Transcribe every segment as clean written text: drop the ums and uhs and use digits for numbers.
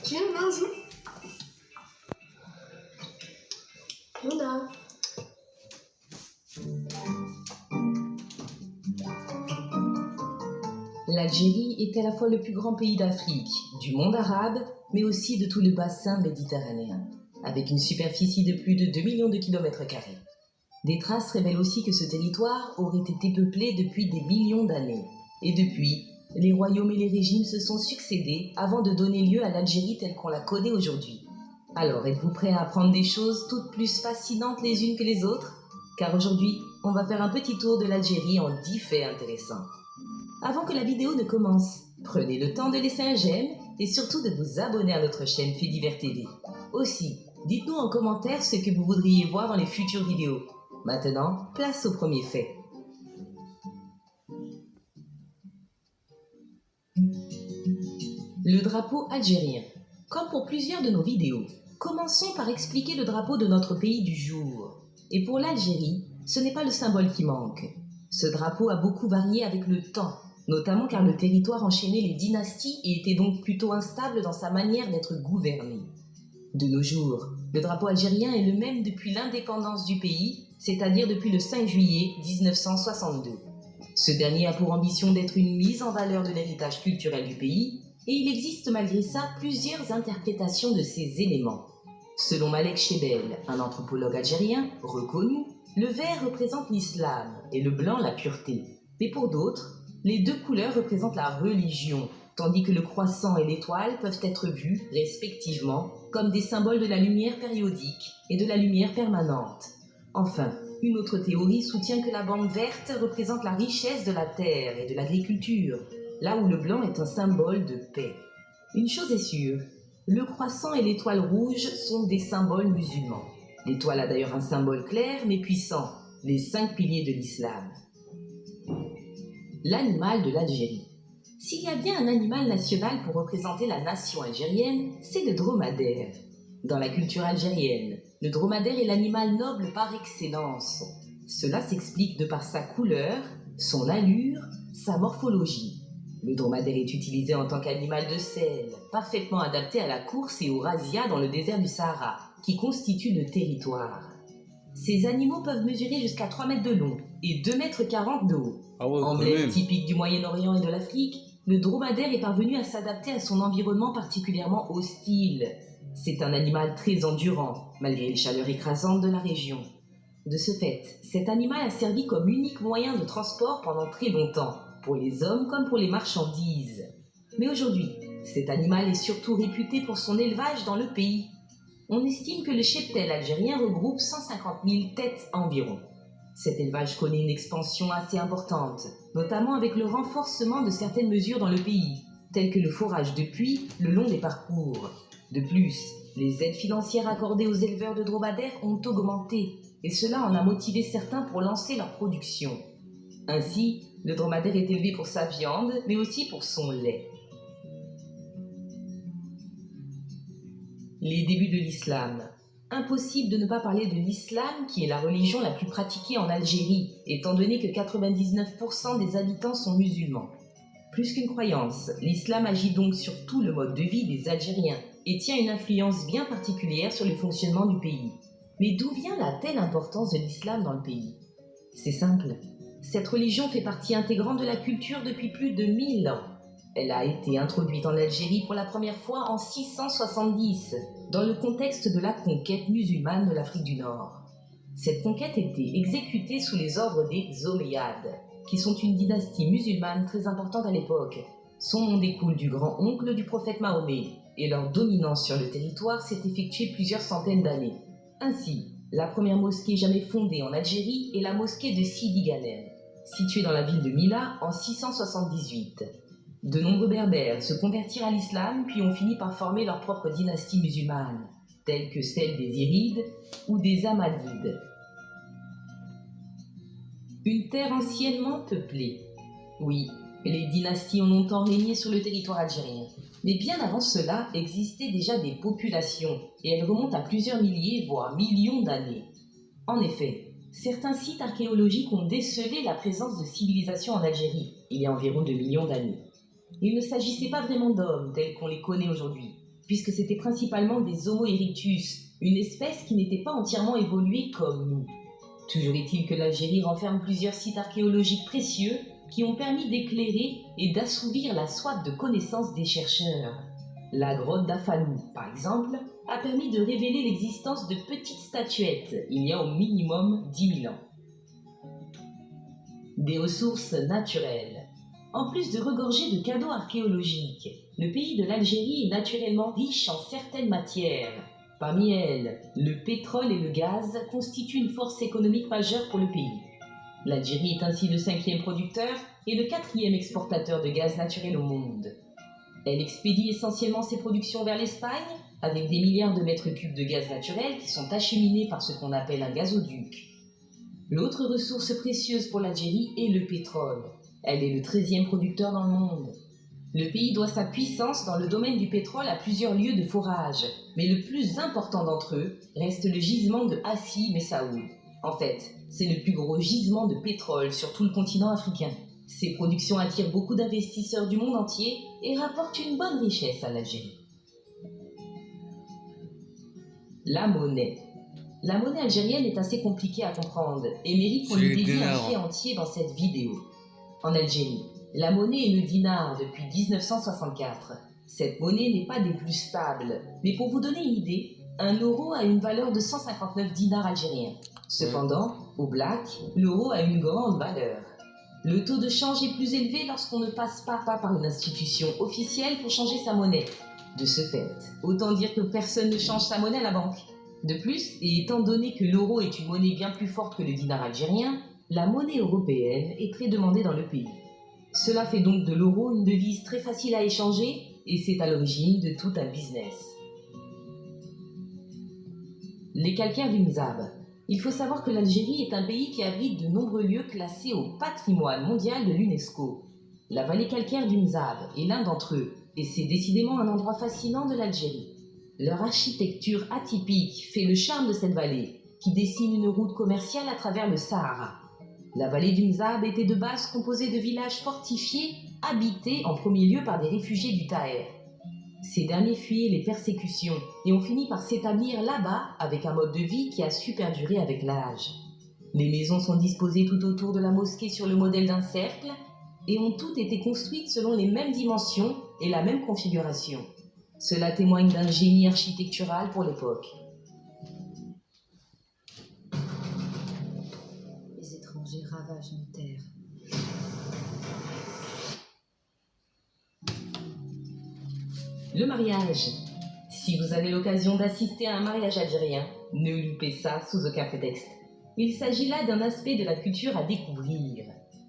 Tiens, mange. Luna. L'Algérie est à la fois le plus grand pays d'Afrique, du monde arabe, mais aussi de tout le bassin méditerranéen, avec une superficie de plus de 2 millions de kilomètres carrés. Des traces révèlent aussi que ce territoire aurait été peuplé depuis des millions d'années. Et depuis, les royaumes et les régimes se sont succédés avant de donner lieu à l'Algérie telle qu'on la connaît aujourd'hui. Alors, êtes-vous prêts à apprendre des choses toutes plus fascinantes les unes que les autres? Car aujourd'hui, on va faire un petit tour de l'Algérie en 10 faits intéressants. Avant que la vidéo ne commence, prenez le temps de laisser un j'aime et surtout de vous abonner à notre chaîne Fait Divers TV. Aussi, dites-nous en commentaire ce que vous voudriez voir dans les futures vidéos. Maintenant, place au premier fait. Le drapeau algérien. Comme pour plusieurs de nos vidéos, commençons par expliquer le drapeau de notre pays du jour. Et pour l'Algérie, ce n'est pas le symbole qui manque. Ce drapeau a beaucoup varié avec le temps, notamment car le territoire enchaînait les dynasties et était donc plutôt instable dans sa manière d'être gouverné. De nos jours, le drapeau algérien est le même depuis l'indépendance du pays, c'est-à-dire depuis le 5 juillet 1962. Ce dernier a pour ambition d'être une mise en valeur de l'héritage culturel du pays, et il existe malgré ça plusieurs interprétations de ces éléments. Selon Malek Chebel, un anthropologue algérien reconnu, le vert représente l'islam et le blanc la pureté. Mais pour d'autres, les deux couleurs représentent la religion, tandis que le croissant et l'étoile peuvent être vus, respectivement, comme des symboles de la lumière périodique et de la lumière permanente. Enfin, une autre théorie soutient que la bande verte représente la richesse de la terre et de l'agriculture, là où le blanc est un symbole de paix. Une chose est sûre, le croissant et l'étoile rouge sont des symboles musulmans. L'étoile a d'ailleurs un symbole clair mais puissant, les 5 piliers de l'islam. L'animal de l'Algérie. S'il y a bien un animal national pour représenter la nation algérienne, c'est le dromadaire. Dans la culture algérienne, le dromadaire est l'animal noble par excellence. Cela s'explique de par sa couleur, son allure, sa morphologie. Le dromadaire est utilisé en tant qu'animal de selle, parfaitement adapté à la course et au razzia dans le désert du Sahara, qui constitue le territoire. Ces animaux peuvent mesurer jusqu'à 3 mètres de long et 2,40 m de haut. Emblème typique du Moyen-Orient et de l'Afrique, le dromadaire est parvenu à s'adapter à son environnement particulièrement hostile. C'est un animal très endurant, malgré les chaleurs écrasantes de la région. De ce fait, cet animal a servi comme unique moyen de transport pendant très longtemps, pour les hommes comme pour les marchandises. Mais aujourd'hui, cet animal est surtout réputé pour son élevage dans le pays. On estime que le cheptel algérien regroupe 150 000 têtes environ. Cet élevage connaît une expansion assez importante, notamment avec le renforcement de certaines mesures dans le pays, telles que le forage de puits le long des parcours. De plus, les aides financières accordées aux éleveurs de dromadaires ont augmenté, et cela en a motivé certains pour lancer leur production. Ainsi, le dromadaire est élevé pour sa viande, mais aussi pour son lait. Les débuts de l'islam. Impossible de ne pas parler de l'islam qui est la religion la plus pratiquée en Algérie, étant donné que 99% des habitants sont musulmans. Plus qu'une croyance, l'islam agit donc sur tout le mode de vie des Algériens et tient une influence bien particulière sur le fonctionnement du pays. Mais d'où vient la telle importance de l'islam dans le pays? C'est simple. Cette religion fait partie intégrante de la culture depuis plus de 1000 ans. Elle a été introduite en Algérie pour la première fois en 670, dans le contexte de la conquête musulmane de l'Afrique du Nord. Cette conquête était exécutée sous les ordres des Omeyyades, qui sont une dynastie musulmane très importante à l'époque. Son nom découle du grand-oncle du prophète Mahomet, et leur dominance sur le territoire s'est effectuée plusieurs centaines d'années. Ainsi, la première mosquée jamais fondée en Algérie est la mosquée de Sidi Ghanem, située dans la ville de Mila en 678. De nombreux berbères se convertirent à l'islam puis ont fini par former leur propre dynastie musulmane, telle que celle des Irides ou des Hamadides. Une terre anciennement peuplée. Oui, les dynasties ont longtemps régné sur le territoire algérien. Mais bien avant cela existaient déjà des populations, et elles remontent à plusieurs milliers, voire millions d'années. En effet, certains sites archéologiques ont décelé la présence de civilisations en Algérie, il y a environ 2 millions d'années. Il ne s'agissait pas vraiment d'hommes tels qu'on les connaît aujourd'hui. puisque c'était principalement des Homo erectus, une espèce qui n'était pas entièrement évoluée comme nous. Toujours est-il que l'Algérie renferme plusieurs sites archéologiques précieux qui ont permis d'éclairer et d'assouvir la soif de connaissance des chercheurs. La grotte d'Afalou, par exemple, a permis de révéler l'existence de petites statuettes il y a au minimum 10 000 ans. Des ressources naturelles. En plus de regorger de cadeaux archéologiques, le pays de l'Algérie est naturellement riche en certaines matières. Parmi elles, le pétrole et le gaz constituent une force économique majeure pour le pays. L'Algérie est ainsi le 5e producteur et le 4e exportateur de gaz naturel au monde. Elle expédie essentiellement ses productions vers l'Espagne, avec des milliards de mètres cubes de gaz naturel qui sont acheminés par ce qu'on appelle un gazoduc. L'autre ressource précieuse pour l'Algérie est le pétrole. Elle est le 13e producteur dans le monde. Le pays doit sa puissance dans le domaine du pétrole à plusieurs lieux de forage, mais le plus important d'entre eux reste le gisement de Hassi Messaoud. En fait, c'est le plus gros gisement de pétrole sur tout le continent africain. Ces productions attirent beaucoup d'investisseurs du monde entier et rapportent une bonne richesse à l'Algérie. La monnaie. La monnaie algérienne est assez compliquée à comprendre et mérite qu'on lui dédie un fait entier dans cette vidéo. En Algérie, la monnaie est le dinar depuis 1964. Cette monnaie n'est pas des plus stables, mais pour vous donner une idée, un euro a une valeur de 159 dinars algériens. Cependant, au black, l'euro a une grande valeur. Le taux de change est plus élevé lorsqu'on ne passe pas par une institution officielle pour changer sa monnaie. De ce fait, autant dire que personne ne change sa monnaie à la banque. De plus, et étant donné que l'euro est une monnaie bien plus forte que le dinar algérien, la monnaie européenne est très demandée dans le pays. Cela fait donc de l'euro une devise très facile à échanger et c'est à l'origine de tout un business. Les calcaires du Mzab. Il faut savoir que l'Algérie est un pays qui abrite de nombreux lieux classés au patrimoine mondial de l'UNESCO. La vallée calcaire du Mzab est l'un d'entre eux et c'est décidément un endroit fascinant de l'Algérie. Leur architecture atypique fait le charme de cette vallée qui dessine une route commerciale à travers le Sahara. La vallée du Mzab était de base composée de villages fortifiés, habités en premier lieu par des réfugiés du Taher. Ces derniers fuyaient les persécutions et ont fini par s'établir là-bas avec un mode de vie qui a su perdurer avec l'âge. Les maisons sont disposées tout autour de la mosquée sur le modèle d'un cercle et ont toutes été construites selon les mêmes dimensions et la même configuration. Cela témoigne d'un génie architectural pour l'époque. Les étrangers ravagent nos terres. Le mariage. Si vous avez l'occasion d'assister à un mariage algérien, ne loupez ça sous aucun prétexte. Il s'agit là d'un aspect de la culture à découvrir.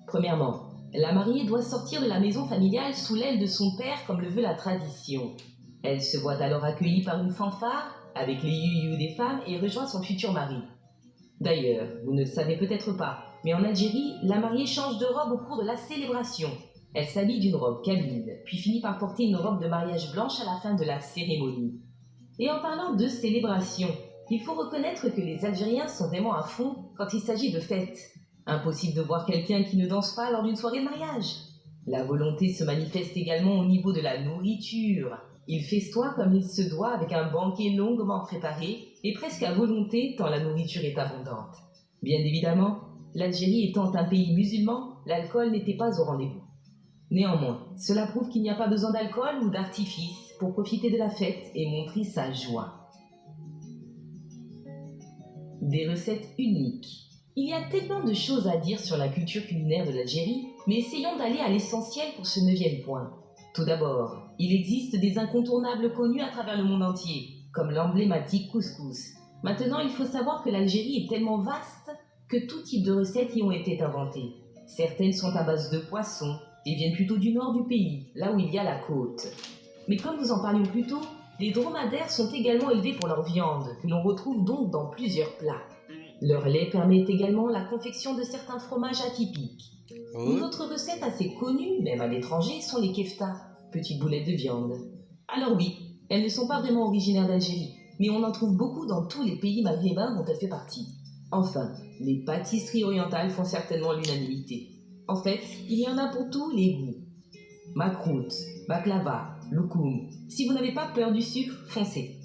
Premièrement, la mariée doit sortir de la maison familiale sous l'aile de son père comme le veut la tradition. Elle se voit alors accueillie par une fanfare avec les you-you des femmes et rejoint son futur mari. D'ailleurs, vous ne le savez peut-être pas, mais en Algérie, la mariée change de robe au cours de la célébration. Elle s'habille d'une robe kabyle, puis finit par porter une robe de mariage blanche à la fin de la cérémonie. Et en parlant de célébration, il faut reconnaître que les Algériens sont vraiment à fond quand il s'agit de fêtes. Impossible de voir quelqu'un qui ne danse pas lors d'une soirée de mariage. La volonté se manifeste également au niveau de la nourriture. Ils festoient comme il se doit avec un banquet longuement préparé et presque à volonté tant la nourriture est abondante. Bien évidemment, l'Algérie étant un pays musulman, l'alcool n'était pas au rendez-vous. Néanmoins, cela prouve qu'il n'y a pas besoin d'alcool ou d'artifice pour profiter de la fête et montrer sa joie. Des recettes uniques. Il y a tellement de choses à dire sur la culture culinaire de l'Algérie, mais essayons d'aller à l'essentiel pour ce 9e point. Tout d'abord, il existe des incontournables connus à travers le monde entier, comme l'emblématique couscous. Maintenant, il faut savoir que l'Algérie est tellement vaste que tout type de recettes y ont été inventées. Certaines sont à base de poissons et viennent plutôt du nord du pays, là où il y a la côte. Mais comme nous en parlions plus tôt, les dromadaires sont également élevés pour leur viande, que l'on retrouve donc dans plusieurs plats. Leur lait permet également la confection de certains fromages atypiques. Une autre recette assez connue, même à l'étranger, sont les keftas, petites boulettes de viande. Alors oui, elles ne sont pas vraiment originaires d'Algérie, mais on en trouve beaucoup dans tous les pays maghrébins dont elle fait partie. Enfin, les pâtisseries orientales font certainement l'unanimité. En fait, il y en a pour tous les goûts. Makrout, baklava, Loukoum. Si vous n'avez pas peur du sucre, foncez.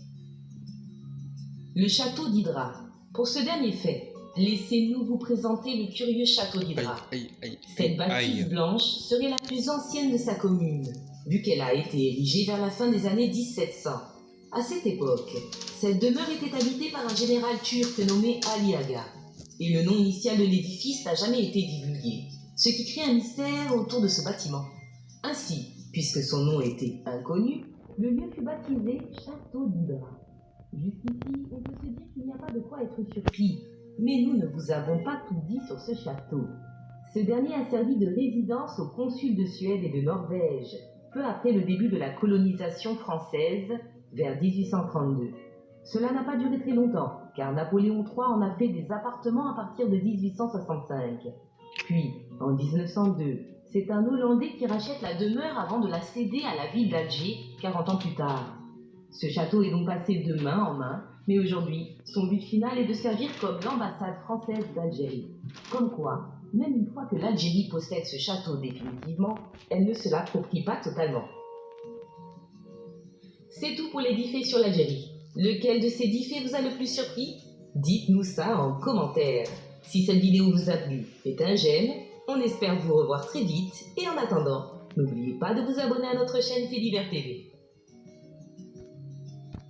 Le château d'Hydra. Pour ce dernier fait, laissez-nous vous présenter le curieux château d'Hydra. Cette bâtisse blanche serait la plus ancienne de sa commune, vu qu'elle a été érigée vers la fin des années 1700. À cette époque, cette demeure était habitée par un général turc nommé Ali Aga, et le nom initial de l'édifice n'a jamais été divulgué, ce qui crée un mystère autour de ce bâtiment. Ainsi, puisque son nom était inconnu, le lieu fut baptisé Château d'Hydra. Jusqu'ici, on peut se dire qu'il n'y a pas de quoi être surpris, mais nous ne vous avons pas tout dit sur ce château. Ce dernier a servi de résidence aux consuls de Suède et de Norvège, peu après le début de la colonisation française, vers 1832. Cela n'a pas duré très longtemps, car Napoléon III en a fait des appartements à partir de 1865. Puis, en 1902, c'est un Hollandais qui rachète la demeure avant de la céder à la ville d'Alger, 40 ans plus tard. Ce château est donc passé de main en main, mais aujourd'hui, son but final est de servir comme l'ambassade française d'Algérie. Comme quoi, même une fois que l'Algérie possède ce château définitivement, elle ne se l'approprie pas totalement. C'est tout pour les 10 faits sur l'Algérie. Lequel de ces 10 faits vous a le plus surpris? Dites-nous ça en commentaire. Si cette vidéo vous a plu, faites un j'aime. On espère vous revoir très vite. Et en attendant, n'oubliez pas de vous abonner à notre chaîne Faits Divers TV.